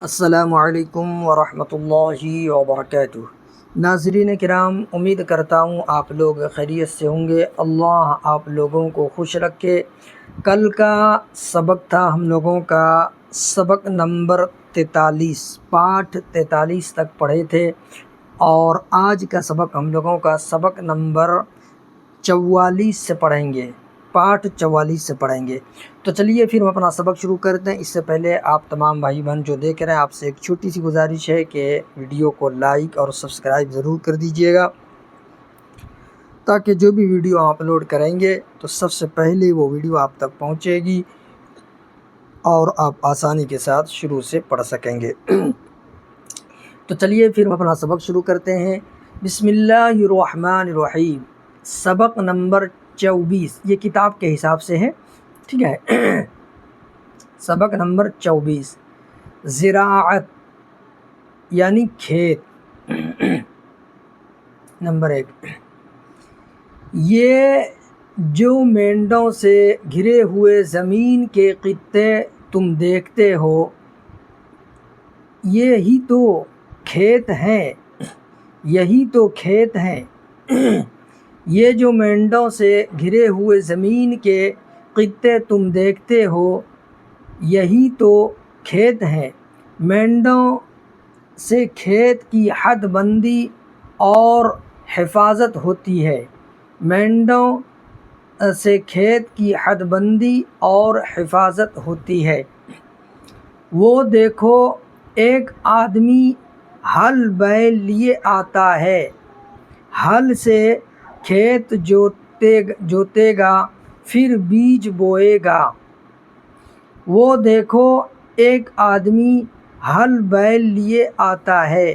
السلام علیکم ورحمۃ اللہ وبرکاتہ۔ ناظرین کرام، امید کرتا ہوں آپ لوگ خیریت سے ہوں گے۔ اللہ آپ لوگوں کو خوش رکھے۔ کل کا سبق تھا ہم لوگوں کا سبق نمبر 43، پاٹھ 43 تک پڑھے تھے، اور آج کا سبق ہم لوگوں کا سبق نمبر 44 سے پڑھیں گے، پاٹھ 44 سے پڑھیں گے۔ تو چلیے پھر ہم اپنا سبق شروع کرتے ہیں۔ اس سے پہلے آپ تمام بھائی بہن جو دیکھ رہے ہیں، آپ سے ایک چھوٹی سی گزارش ہے کہ ویڈیو کو لائک اور سبسکرائب ضرور کر دیجئے گا، تاکہ جو بھی ویڈیو اپلوڈ کریں گے تو سب سے پہلے وہ ویڈیو آپ تک پہنچے گی اور آپ آسانی کے ساتھ شروع سے پڑھ سکیں گے۔ تو چلیے پھر ہم اپنا سبق شروع کرتے ہیں۔ بسم اللہ الرحمن الرحیم۔ سبق نمبر 24، یہ کتاب کے حساب سے ہے، ٹھیک ہے۔ سبق نمبر 24، زراعت یعنی کھیت۔ نمبر 1، یہ جو مینڈوں سے گھرے ہوئے زمین کے خطے تم دیکھتے ہو، یہی تو کھیت ہیں، یہی تو کھیت ہیں۔ یہ جو مینڈوں سے گھرے ہوئے زمین کے خطے تم دیکھتے ہو، یہی تو کھیت ہیں۔ مینڈوں سے کھیت کی حد بندی اور حفاظت ہوتی ہے، مینڈوں سے کھیت کی حد بندی اور حفاظت ہوتی ہے۔ وہ دیکھو، ایک آدمی ہل بیل لیے آتا ہے، ہل سے کھیت جوتے گا، پھر بیج بوئے گا۔ وہ دیکھو، ایک آدمی ہل بیل لیے آتا ہے،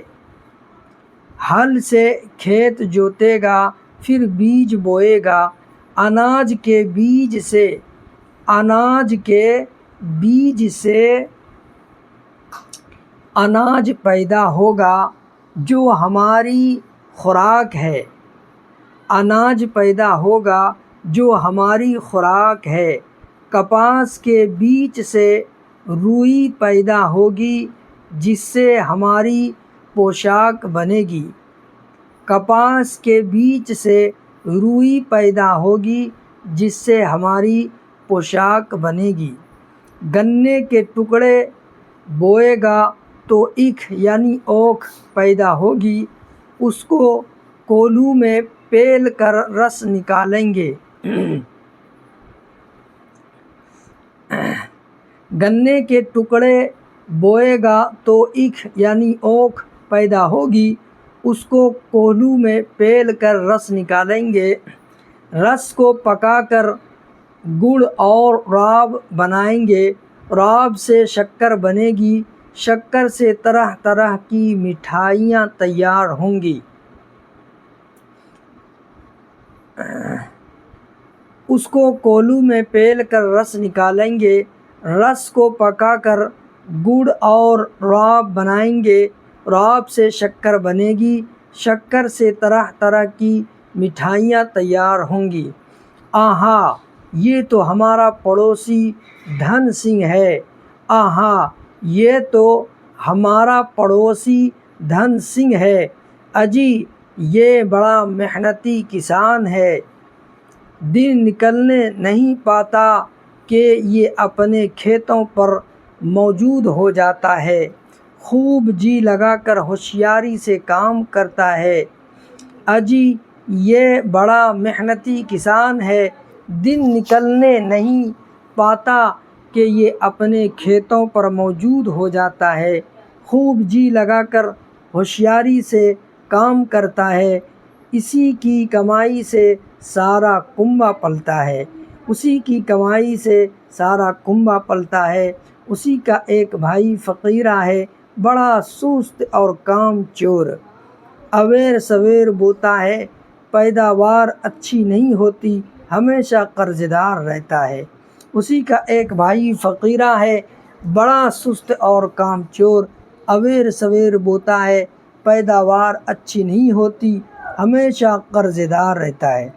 ہل سے کھیت جوتے گا، پھر بیج بوئے گا۔ اناج کے بیج سے اناج پیدا ہوگا جو ہماری خوراک ہے، اناج پیدا ہوگا جو ہماری خوراک ہے۔ کپاس کے بیج سے روئی پیدا ہوگی جس سے ہماری پوشاک بنے گی، کپاس کے بیج سے روئی پیدا ہوگی جس سے ہماری پوشاک بنے گی۔ گنے کے ٹکڑے بوئے گا تو ایکھ یعنی اوکھ پیدا ہوگی، اس کو کولو میں پیل کر رس نکالیں گے۔ گنے کے ٹکڑے بوئے گا تو ایکھ یعنی اوکھ پیدا ہوگی، اس کو کولو میں پیل کر رس نکالیں گے۔ رس کو پکا کر گڑ اور راب بنائیں گے، راب سے شکر بنے گی، شکر سے طرح طرح کی مٹھائیاں تیار ہوں گی۔ اس کو کولو میں پیل کر رس نکالیں گے، رس کو پکا کر گڑ اور راب بنائیں گے، راب سے شکر بنے گی، شکر سے طرح طرح کی مٹھائیاں تیار ہوں گی۔ آہا، یہ تو ہمارا پڑوسی دھن سنگھ ہے، آہا، یہ تو ہمارا پڑوسی دھن سنگھ ہے، اجی یہ بڑا محنتی کسان ہے۔ دن نکلنے نہیں پاتا کہ یہ اپنے کھیتوں پر موجود ہو جاتا ہے، خوب جی لگا کر ہوشیاری سے کام کرتا ہے، اجی یہ بڑا محنتی کسان ہے۔ دن نکلنے نہیں پاتا کہ یہ اپنے کھیتوں پر موجود ہو جاتا ہے، خوب جی لگا کر ہوشیاری سے کام کرتا ہے۔ اسی کی کمائی سے سارا کنبہ پلتا ہے، اسی کی کمائی سے سارا کنبہ پلتا ہے۔ اسی کا ایک بھائی فقیرہ ہے، بڑا سست اور کام چور، اویر سویر بوتا ہے، پیداوار اچھی نہیں ہوتی، ہمیشہ قرض دار رہتا ہے۔ اسی کا ایک بھائی فقیرہ ہے، بڑا سست اور کام چور، اویر سویر بوتا ہے، پیداوار اچھی نہیں ہوتی، ہمیشہ قرض دار رہتا ہے۔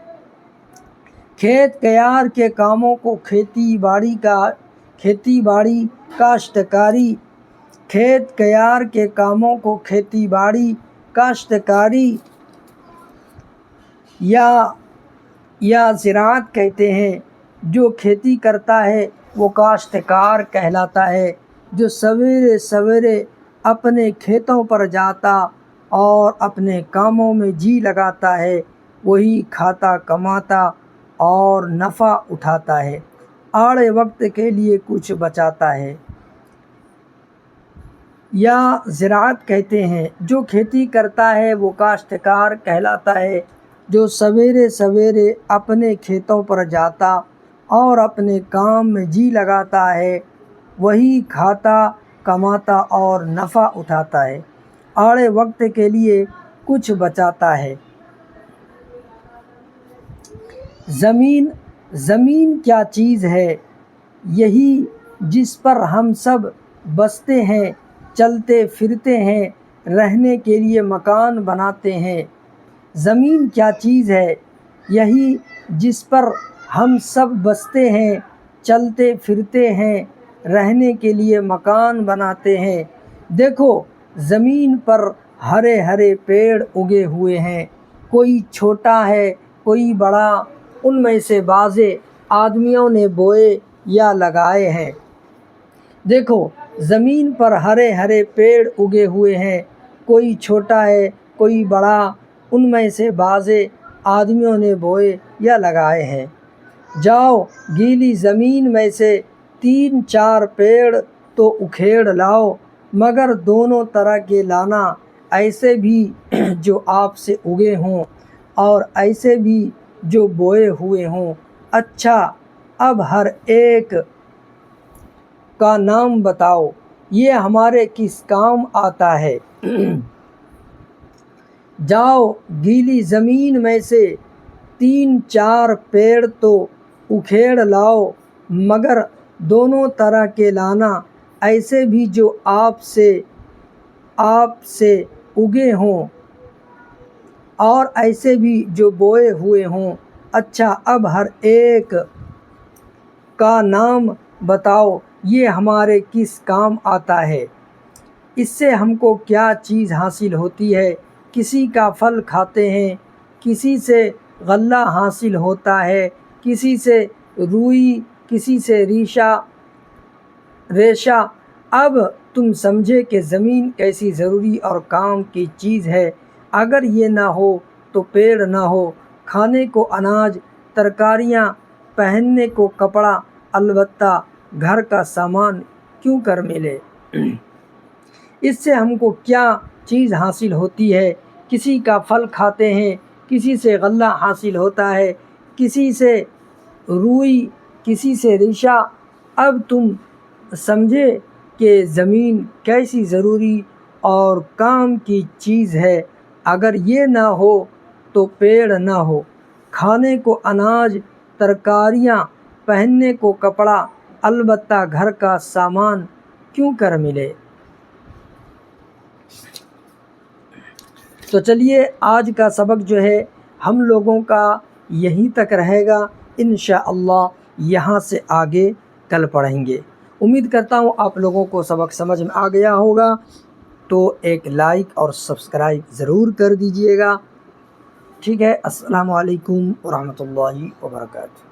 کھیت کھیار کے کاموں کو کھیتی باڑی، کاشتکاری کھیت کیار کے کاموں کو کھیتی باڑی کاشتکاری یا زراعت کہتے ہیں۔ جو کھیتی کرتا ہے وہ کاشتکار کہلاتا ہے۔ جو سویرے سویرے اپنے کھیتوں پر جاتا اور اپنے کاموں میں جی لگاتا ہے وہی کھاتا کماتا اور نفع اٹھاتا ہے، آڑے وقت کے لیے کچھ بچاتا ہے۔ یا زراعت کہتے ہیں۔ جو کھیتی کرتا ہے وہ کاشتکار کہلاتا ہے۔ جو سویرے سویرے اپنے کھیتوں پر جاتا اور اپنے کام میں جی لگاتا ہے وہی کھاتا کماتا اور نفع اٹھاتا ہے، آڑے وقت کے لیے کچھ بچاتا ہے۔ زمین کیا چیز ہے؟ یہی جس پر ہم سب بستے ہیں، چلتے پھرتے ہیں، رہنے کے لیے مکان بناتے ہیں۔ زمین کیا چیز ہے؟ یہی جس پر ہم سب بستے ہیں، چلتے پھرتے ہیں، رہنے کے لیے مکان بناتے ہیں۔ دیکھو زمین پر ہرے ہرے پیڑ اگے ہوئے ہیں، کوئی چھوٹا ہے کوئی بڑا، ان میں سے بعضے آدمیوں نے بوئے یا لگائے ہیں۔ دیکھو زمین پر ہرے ہرے پیڑ اگے ہوئے ہیں، کوئی چھوٹا ہے کوئی بڑا، ان میں سے بعضے آدمیوں نے بوئے یا لگائے ہیں۔ جاؤ گیلی زمین میں سے 3-4 پیڑ تو اکھیڑ لاؤ، مگر دونوں طرح کے لانا، ایسے بھی جو آپ سے اگے ہوں اور ایسے بھی جو بوئے ہوئے ہوں۔ اچھا اب ہر ایک کا نام بتاؤ، یہ ہمارے کس کام آتا ہے؟ جاؤ گیلی زمین میں سے 3-4 پیڑ تو اکھیڑ لاؤ، مگر دونوں طرح کے لانا، ایسے بھی جو آپ سے اگے ہوں اور ایسے بھی جو بوئے ہوئے ہوں۔ اچھا اب ہر ایک کا نام بتاؤ، یہ ہمارے کس کام آتا ہے؟ اس سے ہم کو کیا چیز حاصل ہوتی ہے؟ کسی کا پھل کھاتے ہیں، کسی سے غلہ حاصل ہوتا ہے، کسی سے روئی، کسی سے ریشہ۔ اب تم سمجھے کہ زمین کیسی ضروری اور کام کی چیز ہے۔ اگر یہ نہ ہو تو پیڑ نہ ہو، کھانے کو اناج، ترکاریاں، پہننے کو کپڑا، البتہ گھر کا سامان کیوں کر ملے؟ اس سے ہم کو کیا چیز حاصل ہوتی ہے؟ کسی کا پھل کھاتے ہیں، کسی سے غلہ حاصل ہوتا ہے، کسی سے روئی، کسی سے ریشہ۔ اب تم سمجھے کہ زمین کیسی ضروری اور کام کی چیز ہے۔ اگر یہ نہ ہو تو پیڑ نہ ہو، کھانے کو اناج، ترکاریاں، پہننے کو کپڑا، البتہ گھر کا سامان کیوں کر ملے؟ تو چلیے آج کا سبق جو ہے ہم لوگوں کا یہیں تک رہے گا، انشاءاللہ یہاں سے آگے کل پڑھیں گے۔ امید کرتا ہوں آپ لوگوں کو سبق سمجھ میں آ گیا ہوگا، تو ایک لائک اور سبسکرائب ضرور کر دیجئے گا۔ ٹھیک ہے، السلام علیکم ورحمۃ اللہ وبرکاتہ۔